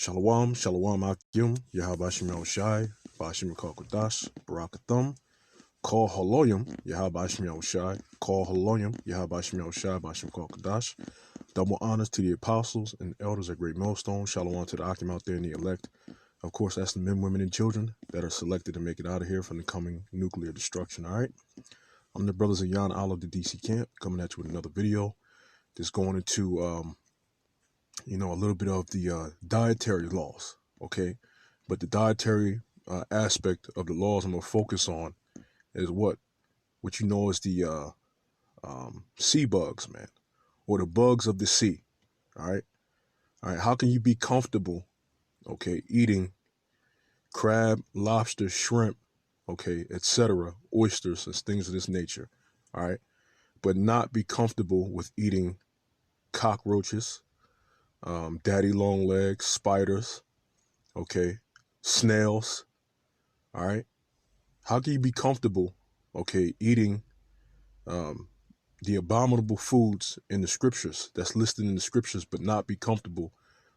Shalom, shalom akim, Yahabashim Yahushai, Bashim Kokodash, Barakathum, Call Haloyim, Yahabashim Yahushai, Call Haloyim, Yahabashim Yahushai, Bashim Kokodash. Double honors to the apostles and elders at Great Millstone. Shalom to the Akim out there and the elect. Of course, that's the men, women, and children that are selected to make it out of here from the coming nuclear destruction, all right? I'm the brothers of Yan Allah of the DC camp, coming at you with another video. Just going into, a little bit of the dietary laws, okay? But the dietary aspect of the laws I'm going to focus on is what you know is the sea bugs, man, or the bugs of the sea, all right? All right, how can you be comfortable, okay, eating crab, lobster, shrimp, okay, etc., oysters and things of this nature, all right, but not be comfortable with eating cockroaches, daddy long legs, spiders, okay, snails, all right? How can you be comfortable, okay, eating the abominable foods in the scriptures that's listed in the scriptures, but not be comfortable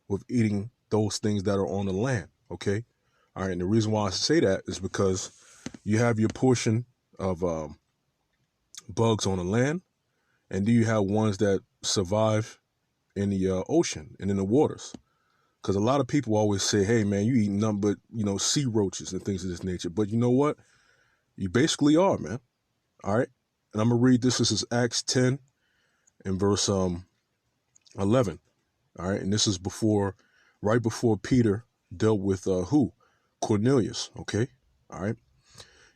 with eating those things that are on the land, okay? All right, and the reason why I say that is because you have your portion of bugs on the land, and then you have ones that survive in the ocean and in the waters. Because a lot of people always say, hey, man, you eat nothing but, sea roaches and things of this nature. But you know what? You basically are, man. All right? And I'm going to read this. This is Acts 10 and verse 11. All right? And this is right before Peter dealt with who? Cornelius, okay? All right?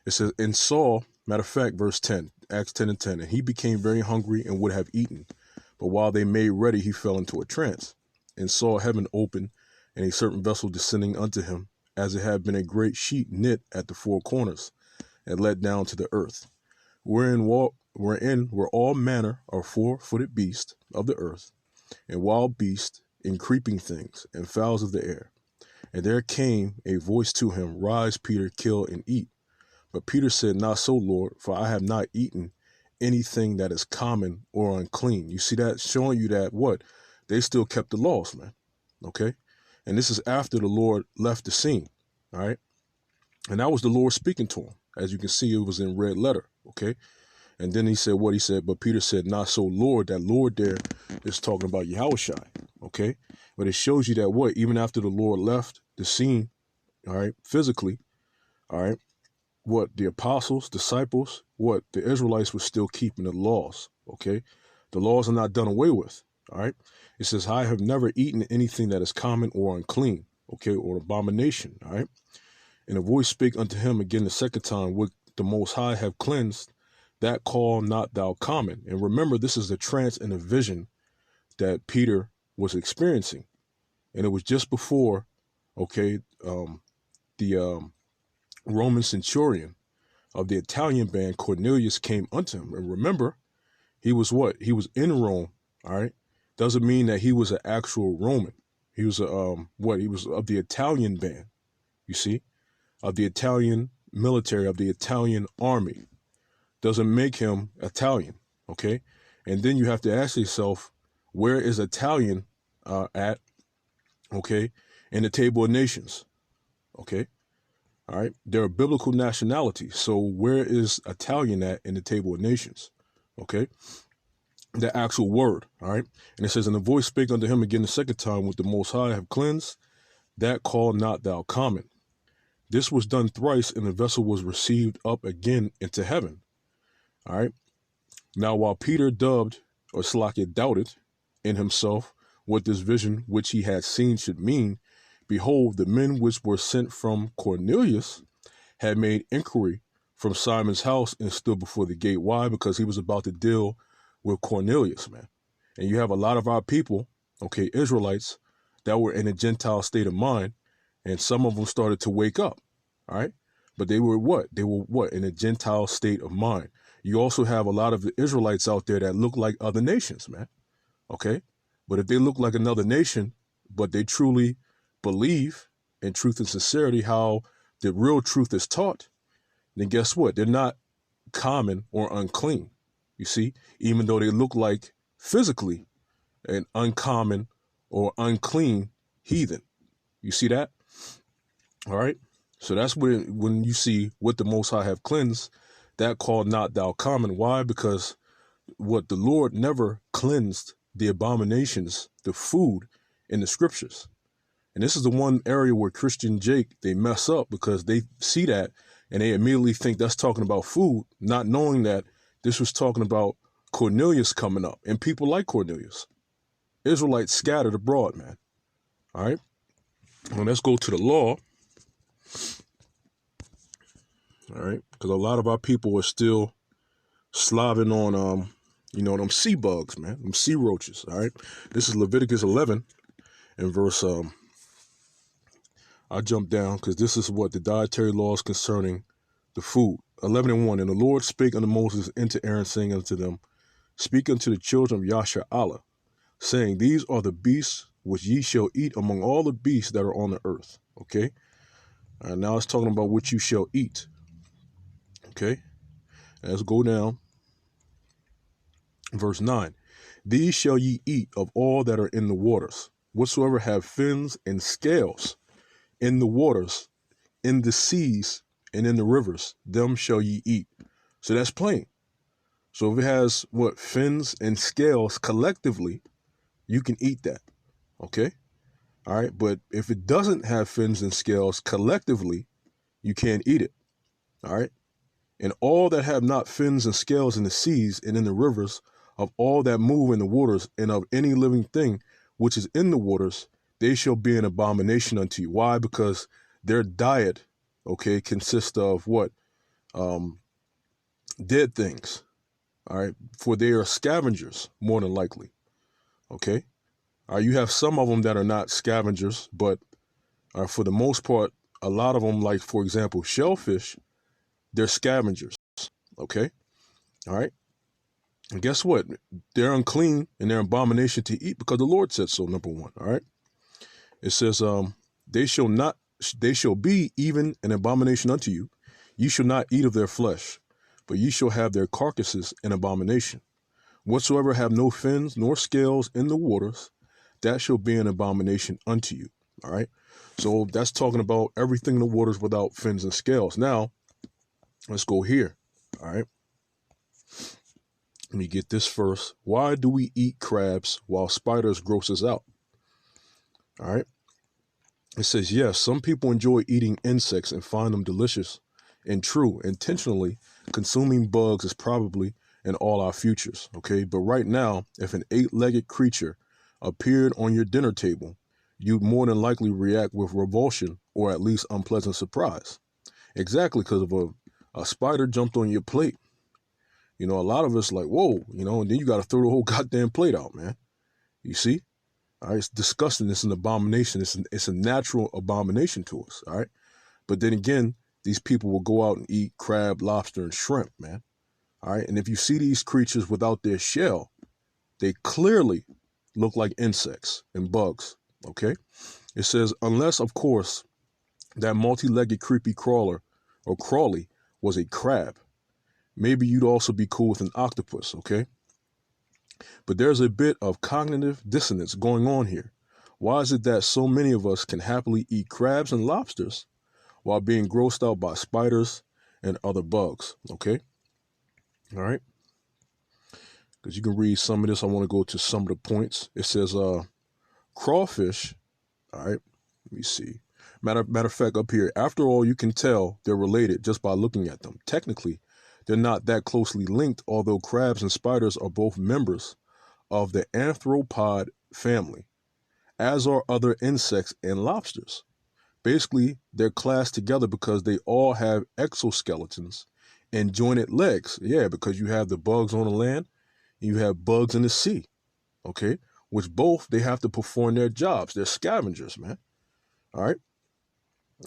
It says, and Saul, matter of fact, verse 10, Acts 10 and 10, and he became very hungry and would have eaten. But while they made ready, he fell into a trance and saw heaven open and a certain vessel descending unto him, as it had been a great sheet knit at the four corners and let down to the earth, wherein were all manner of four-footed beasts of the earth, and wild beasts, and creeping things, and fowls of the air. And there came a voice to him, Rise, Peter, kill and eat. But Peter said, Not so, Lord, for I have not eaten anything that is common or unclean. You see that? Showing you that what? They still kept the laws, man. Okay? And this is after the Lord left the scene. All right? And that was the Lord speaking to him. As you can see, it was in red letter. Okay? And then he said what he said, but Peter said, Not so, Lord. That Lord there is talking about Yahushai. Okay? But it shows you that what? Even after the Lord left the scene, all right, physically, all right, what the apostles, disciples, what the Israelites were still keeping the laws. Okay? The laws are not done away with. All right? It says, I have never eaten anything that is common or unclean, okay, or abomination. All right? And a voice spake unto him again the second time, Would the Most High have cleansed, that call not thou common. And remember, this is the trance and the vision that Peter was experiencing. And it was just before, okay, the Roman centurion of the Italian band, Cornelius, came unto him. And remember, he was what? He was in Rome, all right? Doesn't mean that he was an actual Roman. He was He was of the Italian band, you see, of the Italian military, of the Italian army. Doesn't make him Italian, okay? And then you have to ask yourself, where is Italian at, okay, in the table of nations, okay? All right, they're a biblical nationality. So where is Italian at in the table of nations, okay? The actual word, all right? And it says, and the voice spake unto him again the second time, Would the Most High have cleansed, that call not thou common. This was done thrice, and the vessel was received up again into heaven. All right. Now, while Peter doubted in himself what this vision which he had seen should mean, behold, the men which were sent from Cornelius had made inquiry from Simon's house and stood before the gate. Why? Because he was about to deal with Cornelius, man. And you have a lot of our people, okay, Israelites, that were in a Gentile state of mind, and some of them started to wake up, all right? But they were what? They were what? In a Gentile state of mind. You also have a lot of the Israelites out there that look like other nations, man, okay? But if they look like another nation, but they truly believe in truth and sincerity, how the real truth is taught, then guess what? They're not common or unclean, you see, even though they look like physically an uncommon or unclean heathen, You see that? All right. So that's when you see what the Most High have cleansed, that call not thou common. Why? Because what the Lord never cleansed the abominations, the food in the scriptures. And this is the one area where Christian Jake, they mess up because they see that and they immediately think that's talking about food, not knowing that this was talking about Cornelius coming up and people like Cornelius. Israelites scattered abroad, man. All right. Well, let's go to the law. All right. Because a lot of our people are still slobbing on, them sea bugs, man, them sea roaches. All right. This is Leviticus 11 and verse, I jump down because this is what the dietary laws concerning the food. 11:1. And the Lord spake unto Moses and to Aaron, saying unto them, speak unto the children of Yashar'Allah, saying, these are the beasts which ye shall eat among all the beasts that are on the earth. Okay. And now it's talking about what you shall eat. Okay. Let's go down. Verse 9. These shall ye eat of all that are in the waters, whatsoever have fins and scales in the waters, in the seas, and in the rivers, them shall ye eat. So that's plain. So if it has fins and scales collectively, you can eat that. Okay. All right. But if it doesn't have fins and scales collectively, you can't eat it. All right. And all that have not fins and scales in the seas and in the rivers, of all that move in the waters, and of any living thing which is in the waters, they shall be an abomination unto you. Why? Because their diet, okay, consists of what? Dead things. All right. For they are scavengers, more than likely. Okay. You have some of them that are not scavengers, but for the most part, a lot of them, like, for example, shellfish, they're scavengers. Okay. All right. And guess what? They're unclean and they're an abomination to eat because the Lord said so, number one. All right. It says, they shall be even an abomination unto you. You shall not eat of their flesh, but ye shall have their carcasses an abomination. Whatsoever have no fins nor scales in the waters, that shall be an abomination unto you. All right. So that's talking about everything in the waters without fins and scales. Now, let's go here. All right. Let me get this first. Why do we eat crabs while spiders gross us out? All right. It says, yes, some people enjoy eating insects and find them delicious. And true, intentionally consuming bugs is probably in all our futures. Okay. But right now, if an 8-legged creature appeared on your dinner table, you'd more than likely react with revulsion or at least unpleasant surprise. Exactly, because of a spider jumped on your plate. A lot of us like, whoa, and then you got to throw the whole goddamn plate out, man. You see? All right, it's disgusting. It's an abomination. It's a natural abomination to us, all right? But then again, these people will go out and eat crab, lobster, and shrimp, man. All right, and if you see these creatures without their shell, they clearly look like insects and bugs, okay? It says, unless, of course, that multi-legged creepy crawler or crawly was a crab. Maybe you'd also be cool with an octopus, okay? But there's a bit of cognitive dissonance going on here. Why is it that so many of us can happily eat crabs and lobsters while being grossed out by spiders and other bugs, okay? All right? Because you can read some of this. I want to go to some of the points. It says crawfish, all right? Let me see. Matter of fact, up here, after all, you can tell they're related just by looking at them. Technically, they're not that closely linked, although crabs and spiders are both members of the arthropod family, as are other insects and lobsters. Basically, they're classed together because they all have exoskeletons and jointed legs. Yeah, because you have the bugs on the land, and you have bugs in the sea, okay? Which both, they have to perform their jobs. They're scavengers, man. All right?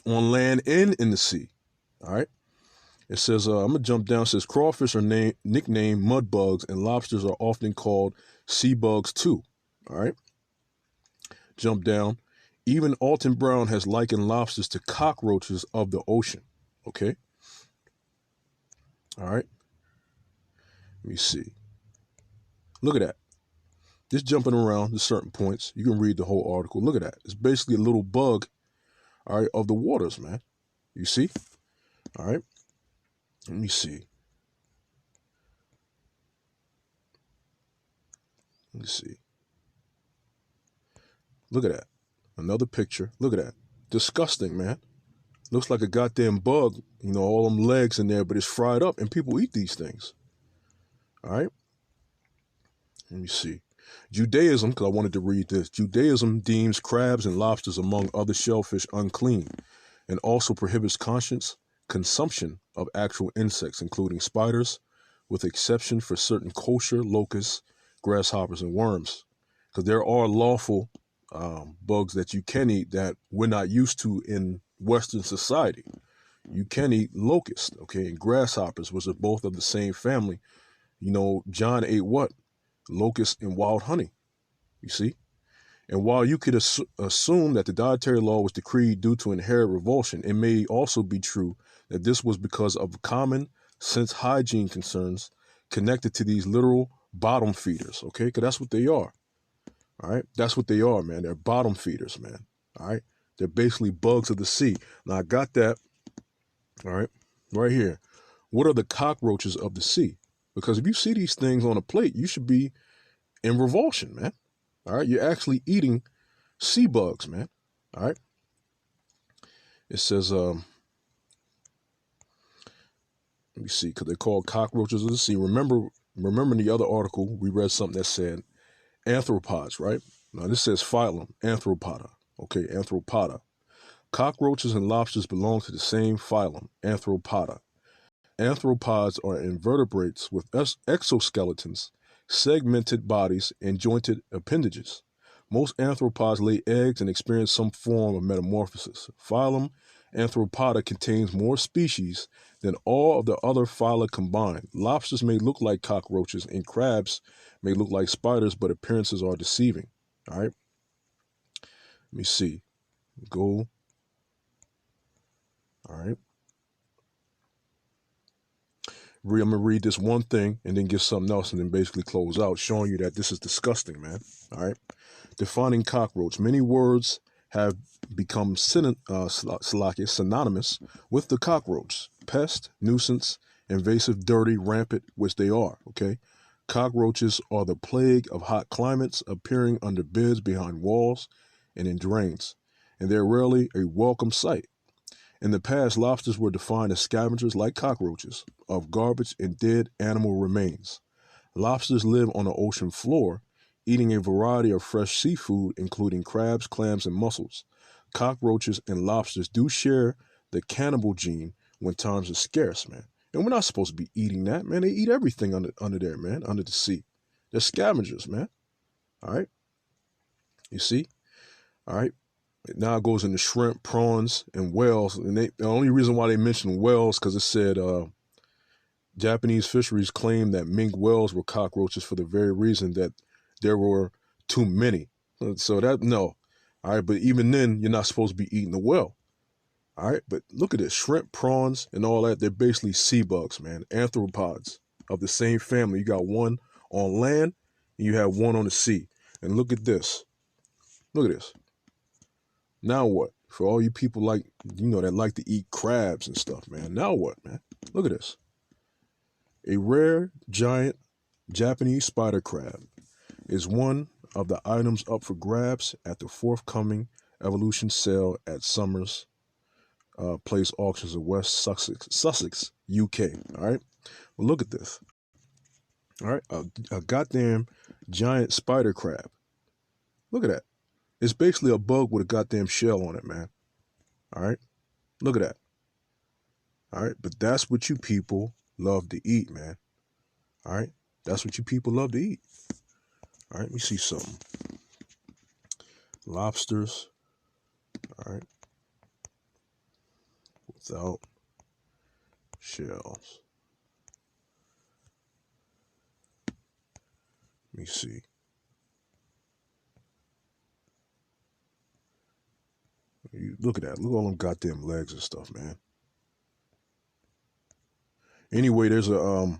On land and in the sea. All right? It says, I'm going to jump down. It says, crawfish are nicknamed mud bugs, and lobsters are often called sea bugs too. All right. Jump down. Even Alton Brown has likened lobsters to cockroaches of the ocean. Okay. All right. Let me see. Look at that. Just jumping around to certain points. You can read the whole article. Look at that. It's basically a little bug all right, of the waters, man. You see? All right. Let me see. Let me see. Look at that. Another picture. Look at that. Disgusting, man. Looks like a goddamn bug, all them legs in there, but it's fried up, and people eat these things. All right? Let me see. Judaism, because I wanted to read this. Judaism deems crabs and lobsters, among other shellfish, unclean, and also prohibits conscious consumption of actual insects, including spiders, with exception for certain kosher locusts, grasshoppers, and worms. Because there are lawful bugs that you can eat that we're not used to in Western society. You can eat locusts, okay, and grasshoppers, which are both of the same family. John ate what? Locusts and wild honey, you see? And while you could assume that the dietary law was decreed due to inherent revulsion, it may also be true that this was because of common sense hygiene concerns connected to these literal bottom feeders, okay? Because that's what they are, all right? That's what they are, man. They're bottom feeders, man, all right? They're basically bugs of the sea. Now, I got that, all right here. What are the cockroaches of the sea? Because if you see these things on a plate, you should be in revulsion, man. All right, you're actually eating sea bugs, man. All right. It says, let me see, because they're called cockroaches of the sea. Remember in the other article, we read something that said arthropods, right? Now this says phylum, Arthropoda. Okay, Arthropoda. Cockroaches and lobsters belong to the same phylum, Arthropoda. Arthropods are invertebrates with exoskeletons, segmented bodies, and jointed appendages. Most arthropods lay eggs and experience some form of metamorphosis. Phylum Arthropoda contains more species than all of the other phyla combined. Lobsters may look like cockroaches, and crabs may look like spiders, but appearances are deceiving. All right. Let me see. Go. All right. I'm going to read this one thing and then get something else and then basically close out, showing you that this is disgusting, man. All right. Defining cockroach. Many words have become synonymous with the cockroach. Pest, nuisance, invasive, dirty, rampant, which they are, okay? Cockroaches are the plague of hot climates, appearing under beds, behind walls, and in drains. And they're rarely a welcome sight. In the past, lobsters were defined as scavengers like cockroaches of garbage and dead animal remains. Lobsters live on the ocean floor, eating a variety of fresh seafood, including crabs, clams, and mussels. Cockroaches and lobsters do share the cannibal gene when times are scarce, man. And we're not supposed to be eating that, man. They eat everything under there, man, under the sea. They're scavengers, man. All right? You see? All right? Now it goes into shrimp, prawns, and whales. And the only reason why they mentioned whales because it said Japanese fisheries claim that minke whales were cockroaches for the very reason that there were too many. So that, no. All right, but even then, you're not supposed to be eating the whale. All right, but look at this. Shrimp, prawns, and all that, they're basically sea bugs, man. Arthropods of the same family. You got one on land, and you have one on the sea. And look at this. Look at this. Now what? For all you people that like to eat crabs and stuff, man. Now what, man? Look at this. A rare, giant Japanese spider crab is one of the items up for grabs at the forthcoming evolution sale at Summers Place Auctions of West Sussex, UK. All right. Well, look at this. All right. A goddamn giant spider crab. Look at that. It's basically a bug with a goddamn shell on it, man. All right. Look at that. All right. But that's what you people love to eat, man. All right. That's what you people love to eat. All right. Let me see something. Lobsters. All right. Without shells. Let me see. Look at that. Look at all them goddamn legs and stuff, man. Anyway, there's a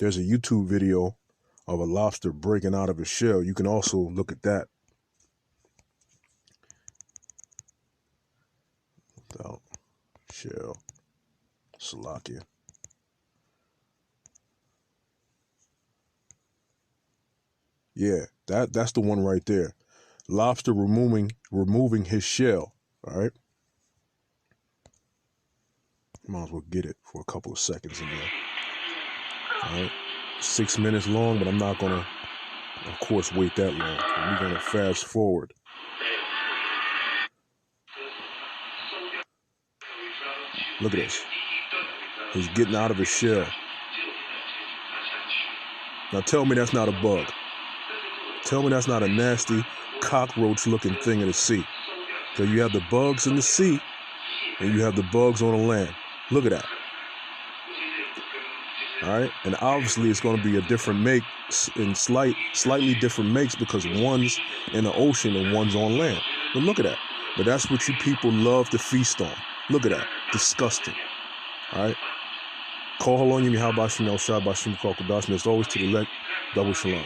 YouTube video of a lobster breaking out of a shell. You can also look at that. Without shell. Salakia. Yeah, that's the one right there. Lobster removing his shell. All right. Might as well get it for a couple of seconds in there. All right. 6 minutes long, but I'm not gonna, of course, wait that long. We're gonna fast forward. Look at this. He's getting out of his shell. Now tell me that's not a bug. Tell me that's not a nasty cockroach-looking thing in the sea. So you have the bugs in the sea, and you have the bugs on the land. Look at that. All right, and obviously it's going to be a different make, in slightly different makes, because one's in the ocean and one's on land. But look at that. But that's what you people love to feast on. Look at that. Disgusting. All right. Call Halonyim Yahweh Bashim El Shai Bashim Cockroaches. And as always, to the elect, double shalom.